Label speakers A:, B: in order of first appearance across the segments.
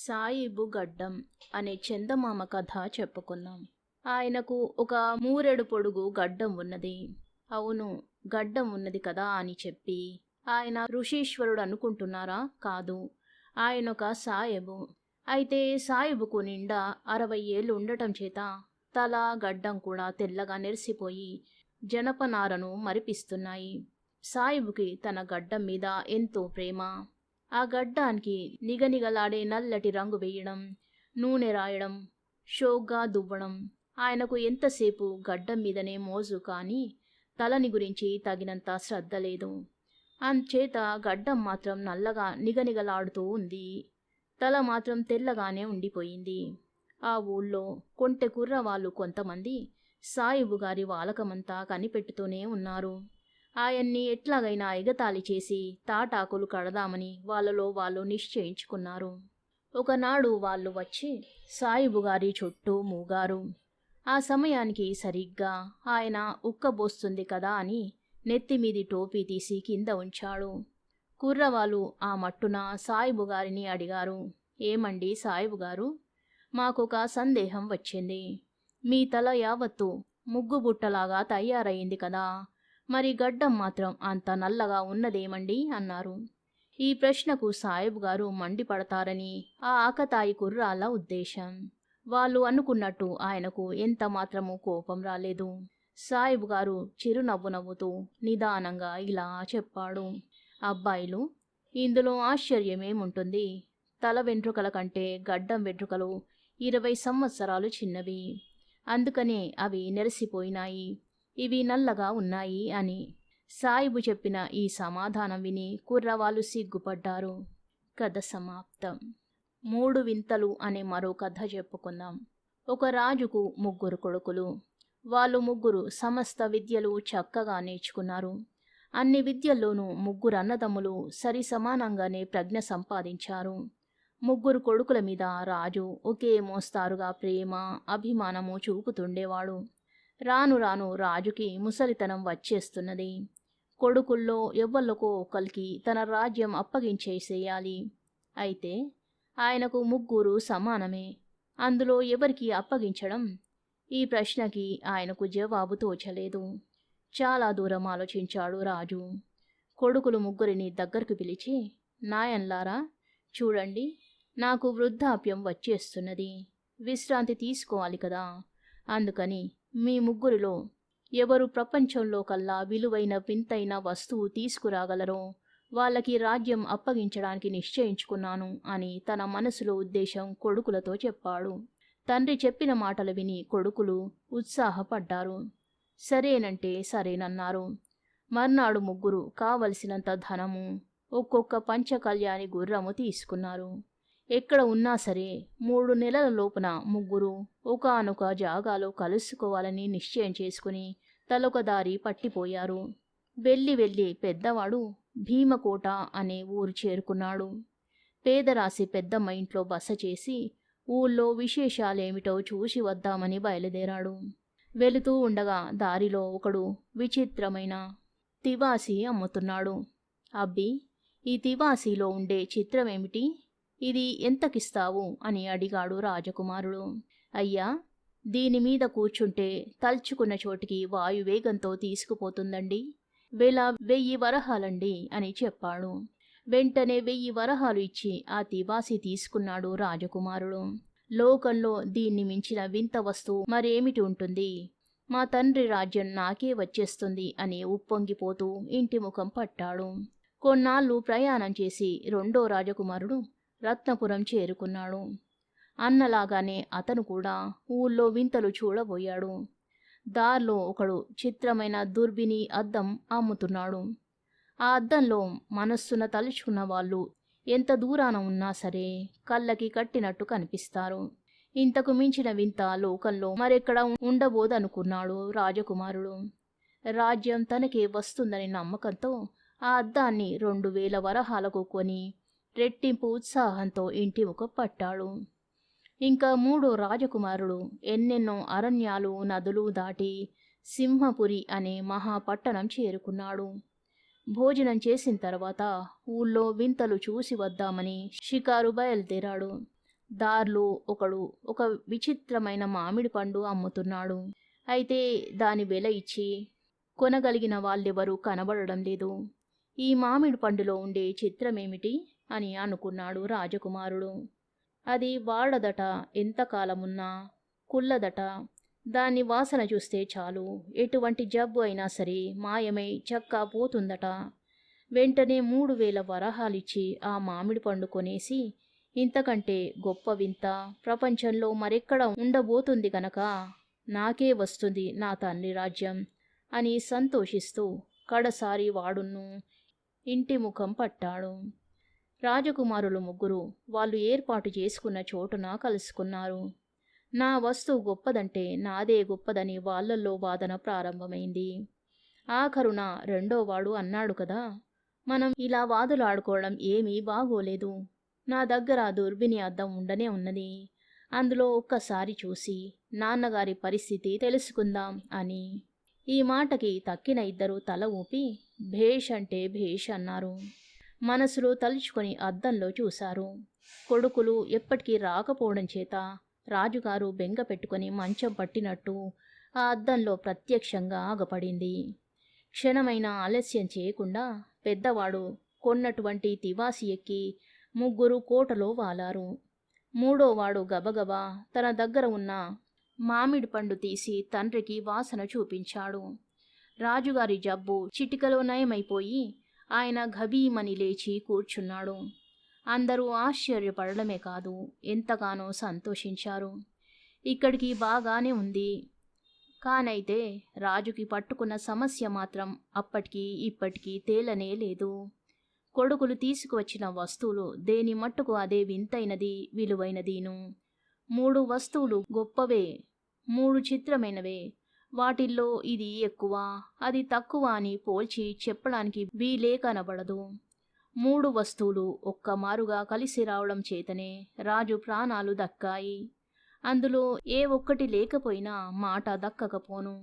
A: సాయిబు గడ్డం అనే చందమామ కథ చెప్పుకుందాం. ఆయనకు ఒక మూరెడు పొడుగు గడ్డం ఉన్నది. అవును, గడ్డం ఉన్నది కదా అని చెప్పి ఆయన ఋషీశ్వరుడు అనుకుంటున్నారా? కాదు, ఆయనొక సాయబు. అయితే సాయిబుకు నిండా 60 ఏళ్ళు ఉండటం చేత తల గడ్డం కూడా తెల్లగా నెరిసిపోయి జనపనారను మరిపిస్తున్నాయి. సాయిబుకి తన గడ్డం మీద ఎంతో ప్రేమ. ఆ గడ్డానికి నిగనిగలాడే నల్లటి రంగు వేయడం, నూనె రాయడం, షోగ్గా దువ్వడం ఆయనకు ఎంతసేపు గడ్డం మీదనే మోజు, కానీ తలని గురించి తగినంత శ్రద్ధ లేదు. అంచేత గడ్డం మాత్రం నల్లగా నిగనిగలాడుతూ ఉంది. తల మాత్రం తెల్లగానే ఉండిపోయింది. ఆ ఊళ్ళో కొంటె కుర్రవాళ్ళు కొంతమంది సాయిబు గారి వాలకమంతా కనిపెట్టుతూనే ఉన్నారు. ఆయన్ని ఎట్లాగైనా ఎగతాళి చేసి తాటాకులు కడదామని వాళ్ళలో వాళ్ళు నిశ్చయించుకున్నారు. ఒకనాడు వాళ్ళు వచ్చి సాయిబు గారి చుట్టూ మూగారు. ఆ సమయానికి సరిగ్గా ఆయన ఉక్కబోస్తుంది కదా అని నెత్తిమీది టోపీ తీసి కింద ఉంచాడు. కుర్రవాళ్ళు ఆ మట్టున సాయిబు గారిని అడిగారు, ఏమండి సాయిబు గారు, మాకొక సందేహం వచ్చింది. మీ తల యావత్తు ముగ్గుబుట్టలాగా తయారయింది కదా, మరి గడ్డం మాత్రం అంత నల్లగా ఉన్నదేమండి అన్నారు. ఈ ప్రశ్నకు సాయిబు గారు మండిపడతారని ఆ ఆకతాయి కుర్రాళ్ళ ఉద్దేశం. వాళ్ళు అనుకున్నట్టు ఆయనకు ఎంత మాత్రము కోపం రాలేదు. సాయిబు గారు చిరునవ్వు నవ్వుతూ నిదానంగా ఇలా చెప్పాడు, అబ్బాయిలు, ఇందులో ఆశ్చర్యమేముంటుంది? తల వెంట్రుకల కంటే గడ్డం వెంట్రుకలు 20 సంవత్సరాలు చిన్నవి. అందుకనే అవి నెరసిపోయినాయి, ఇవి నల్లగా ఉన్నాయి అని. సాయిబు చెప్పిన ఈ సమాధానం విని కుర్రవాళ్ళు సిగ్గుపడ్డారు. కథ సమాప్తం. 3 వింతలు అనే మరో కథ చెప్పుకుందాం. ఒక రాజుకు 3 కొడుకులు. వాళ్ళు ముగ్గురు సమస్త విద్యలు చక్కగా నేర్చుకున్నారు. అన్ని విద్యల్లోనూ 3 అన్నదమ్ములు సరి సమానంగానే ప్రజ్ఞ సంపాదించారు. 3 కొడుకుల మీద రాజు ఒకే మోస్తారుగా ప్రేమ, అభిమానము చూపుతుండేవాడు. రాను రాను రాజుకి ముసలితనం వచ్చేస్తున్నది. కొడుకుల్లో ఎవ్వళ్ళకో ఒకరికి తన రాజ్యం అప్పగించేసేయాలి. అయితే ఆయనకు 3 సమానమే, అందులో ఎవరికి అప్పగించడం? ఈ ప్రశ్నకి ఆయనకు జవాబు తోచలేదు. చాలా దూరం ఆలోచించాడు రాజు. కొడుకులు 3 దగ్గరకు పిలిచి, నాయన్లారా, చూడండి, నాకు వృద్ధాప్యం వచ్చేస్తున్నది, విశ్రాంతి తీసుకోవాలి కదా. అందుకని మీ 3లో ఎవరు ప్రపంచంలో కల్లా విలువైన వింతైన వస్తువు తీసుకురాగలరో వాళ్ళకి రాజ్యం అప్పగించడానికి నిశ్చయించుకున్నాను అని తన మనసులో ఉద్దేశం కొడుకులతో చెప్పాడు. తండ్రి చెప్పిన మాటలు విని కొడుకులు ఉత్సాహపడ్డారు. సరేనంటే సరేనన్నారు. మర్నాడు 3 కావలసినంత ధనము, ఒక్కొక్క పంచకళ్యాణి గుర్రము తీసుకున్నారు. ఎక్కడ ఉన్నా సరే 3 నెలల లోపున 3 ఒకానొక జాగాలో కలుసుకోవాలని నిశ్చయం చేసుకుని తలొక దారి పట్టిపోయారు. వెళ్ళి పెద్దవాడు భీమకోట అనే ఊరు చేరుకున్నాడు. పేదరాశి పెద్దమ్మ ఇంట్లో బస చేసి ఊళ్ళో విశేషాలేమిటో చూసి వద్దామని బయలుదేరాడు. వెళుతూ ఉండగా దారిలో ఒకడు విచిత్రమైన తివాసి అమ్ముతున్నాడు. అబ్బి, ఈ తివాసీలో ఉండే చిత్రమేమిటి? ఇది ఎంతకిస్తావు అని అడిగాడు రాజకుమారుడు. అయ్యా, దీనిమీద కూర్చుంటే తల్చుకున్న చోటికి వాయువేగంతో తీసుకుపోతుందండి. 1000 వరహాలండి అని చెప్పాడు. వెంటనే 1000 వరహాలు ఇచ్చి ఆ తివాసి తీసుకున్నాడు రాజకుమారుడు. లోకంలో దీన్ని మించిన వింత వస్తువు మరేమిటి ఉంటుంది? మా తండ్రి రాజ్యం నాకే వచ్చేస్తుంది అని ఉప్పొంగిపోతూ ఇంటి ముఖం పట్టాడు. కొన్నాళ్ళు ప్రయాణం చేసి 2వ రాజకుమారుడు రత్నపురం చేరుకున్నాడు. అన్నలాగానే అతను కూడా ఊళ్ళో వింతలు చూడబోయాడు. దారిలో ఒకడు చిత్రమైన దుర్బిని అద్దం అమ్ముతున్నాడు. ఆ అద్దంలో మనస్సున తలుచుకున్న వాళ్ళు ఎంత దూరాన ఉన్నా సరే కళ్ళకి కట్టినట్టు కనిపిస్తారు. ఇంతకు మించిన వింత లోకంలో మరెక్కడ ఉండబోదనుకున్నాడు రాజకుమారుడు. రాజ్యం తనకే వస్తుందని నమ్మకంతో ఆ అద్దాన్ని 2000 వరహాలకు కొని రెట్టింపు ఉత్సాహంతో ఇంటి ముఖ పట్టాడు. ఇంకా 3వ రాజకుమారుడు ఎన్నెన్నో అరణ్యాలు నదులు దాటి సింహపురి అనే మహాపట్టణం చేరుకున్నాడు. భోజనం చేసిన తర్వాత ఊళ్ళో వింతలు చూసి వద్దామని షికారు బయలుదేరాడు. దారిలో ఒకడు ఒక విచిత్రమైన మామిడి పండు అమ్ముతున్నాడు. అయితే దాని వెల ఇచ్చి కొనగలిగిన వాళ్ళెవరూ కనబడడం లేదు. ఈ మామిడి పండులో ఉండే చిత్రమేమిటి అని అనుకున్నాడు రాజకుమారుడు. అది వాడదట, ఎంతకాలమున్నా కుల్లదట. దాన్ని వాసన చూస్తే చాలు ఎటువంటి జబ్బు అయినా సరే మాయమై చక్కా పోతుందట. వెంటనే 3000 వరహాలిచ్చి ఆ మామిడి పండు కొనేసి, ఇంతకంటే గొప్ప వింత ప్రపంచంలో మరెక్కడ ఉండబోతుంది గనక నాకే వస్తుంది నా తండ్రి రాజ్యం అని సంతోషిస్తూ కడసారి వాడును ఇంటి ముఖం పట్టాడు. రాజకుమారులు ముగ్గురు వాళ్ళు ఏర్పాటు చేసుకున్న చోటున కలుసుకున్నారు. నా వస్తువు గొప్పదంటే నాదే గొప్పదని వాళ్ళల్లో వాదన ప్రారంభమైంది. ఆఖరున రెండోవాడు అన్నాడు కదా, మనం ఇలా వాదులాడుకోవడం ఏమీ బాగోలేదు. నా దగ్గర దుర్బిని అద్దం ఉండనే ఉన్నది. అందులో ఒక్కసారి చూసి నాన్నగారి పరిస్థితి తెలుసుకుందాం అని. ఈ మాటకి తక్కిన ఇద్దరు తల ఊపి భేష్ అంటే భేష్ అన్నారు. మనసులో తలుచుకొని అద్దంలో చూశారు. కొడుకులు ఎప్పటికీ రాకపోవడం చేత రాజుగారు బెంగ పెట్టుకొని మంచం పట్టినట్టు ఆ అద్దంలో ప్రత్యక్షంగా ఆగపడింది. క్షణమైన ఆలస్యం చేయకుండా పెద్దవాడు కొన్నటువంటి తివాసి ఎక్కి ముగ్గురు కోటలో వాలారు. మూడోవాడు గబగబా తన దగ్గర ఉన్న మామిడి పండు తీసి తండ్రికి వాసన చూపించాడు. రాజుగారి జబ్బు చిటికలో నయమైపోయి ఆయన గభీమని లేచి కూర్చున్నాడు. అందరూ ఆశ్చర్యపడడమే కాదు, ఎంతగానో సంతోషించారు. ఇక్కడికి బాగానే ఉంది, కానైతే రాజుకి పట్టుకున్న సమస్య మాత్రం అప్పటికి ఇప్పటికీ తేలనే లేదు. కొడుకులు తీసుకువచ్చిన వస్తువులు దేని మట్టుకు అదే వింతైనది, విలువైనదీను. 3 వస్తువులు గొప్పవే, 3 చిత్రమైనవే. వాటిల్లో ఇది ఎక్కువ, అది తక్కువ అని పోల్చి చెప్పడానికి వీలే కనబడదు. 3 వస్తువులు ఒక్కమారుగా కలిసి రావడం చేతనే రాజు ప్రాణాలు దక్కాయి. అందులో ఏ ఒక్కటి లేకపోయినా మాట దక్కకపోను.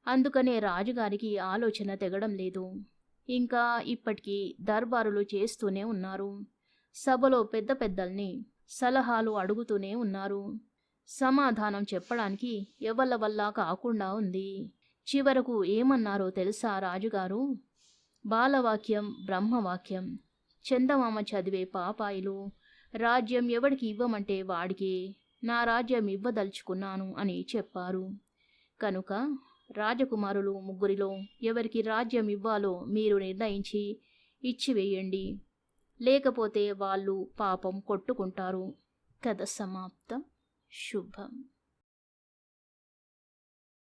A: అందుకనే రాజుగారికి ఆలోచన తెగడం లేదు. ఇంకా ఇప్పటికీ దర్బారులు చేస్తూనే ఉన్నారు. సభలో పెద్ద పెద్దల్ని సలహాలు అడుగుతూనే ఉన్నారు. సమాధానం చెప్పడానికి ఎవళ్ళ వల్ల కాకుండా ఉంది. చివరకు ఏమన్నారో తెలుసా రాజుగారు? బాలవాక్యం బ్రహ్మవాక్యం. చందమామ చదివే పాపాయిలు రాజ్యం ఎవడికి ఇవ్వమంటే వాడికే నా రాజ్యం ఇవ్వదలుచుకున్నాను అని చెప్పారు. కనుక రాజకుమారులు ముగ్గురిలో ఎవరికి రాజ్యం ఇవ్వాలో మీరు నిర్ణయించి ఇచ్చివేయండి. లేకపోతే వాళ్ళు పాపం కొట్టుకుంటారు. కథ సమాప్తం. శుభం.